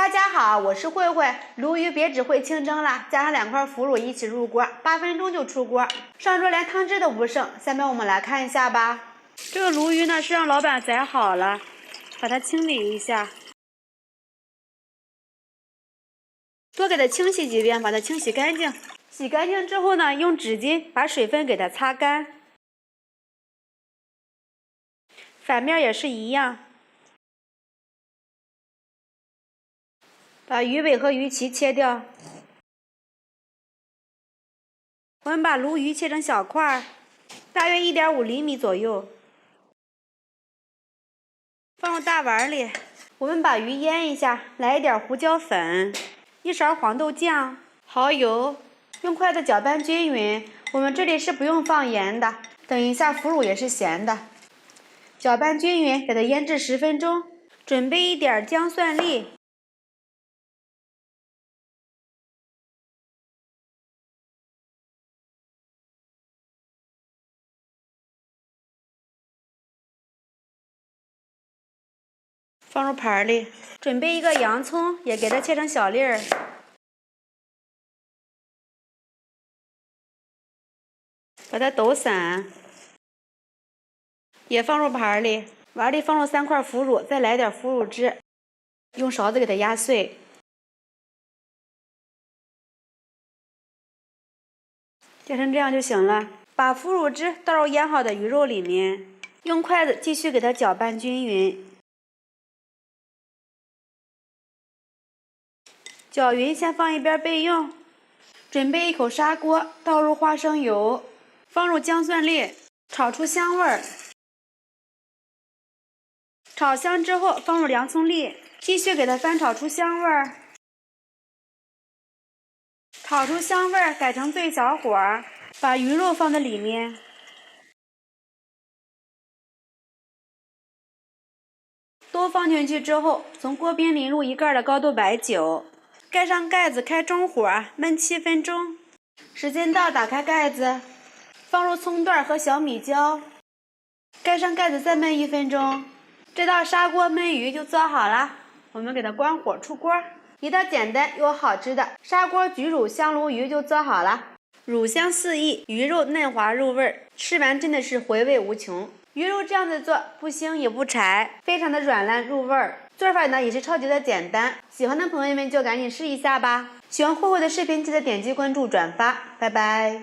大家好，我是慧慧。鲈鱼别只会清蒸了，加上2块腐乳一起入锅，8分钟就出锅，上桌连汤汁都不剩。下面我们来看一下吧。这个鲈鱼呢是让老板宰好了，把它清理一下，多给它清洗几遍，把它清洗干净。洗干净之后呢，用纸巾把水分给它擦干，反面也是一样。把鱼尾和鱼鳍切掉。我们把鲈鱼切成小块，大约1.5厘米左右，放入大碗里。我们把鱼腌一下，来一点胡椒粉，1勺黄豆酱，蚝油，用筷子搅拌均匀。我们这里是不用放盐的，等一下腐乳也是咸的。搅拌均匀，给它腌制10分钟。准备一点姜蒜粒。放入盘里，准备一个洋葱，也给它切成小粒儿，把它抖散，也放入盘里。碗里放入3块腐乳，再来点腐乳汁，用勺子给它压碎，压成这样就行了。把腐乳汁倒入腌好的鱼肉里面，用筷子继续给它搅拌均匀。搅匀先放一边备用。准备1口砂锅，倒入花生油，放入姜蒜粒，炒出香味儿。炒香之后，放入洋葱粒，继续给它翻炒出香味儿。炒出香味儿，改成最小火，把鱼肉放在里面。都放进去之后，从锅边淋入1盖的高度白酒。盖上盖子，开中火焖7分钟。时间到，打开盖子，放入葱段和小米椒，盖上盖子再焖1分钟。这道砂锅焖鱼就做好了。我们给它关火出锅。一道简单又好吃的砂锅焗乳香鲈鱼就做好了。乳香四溢，鱼肉嫩滑入味，吃完真的是回味无穷。鱼肉这样子做不腥也不柴，非常的软烂入味儿。做法呢也是超级的简单，喜欢的朋友们就赶紧试一下吧。喜欢慧慧的视频记得点击关注转发，拜拜。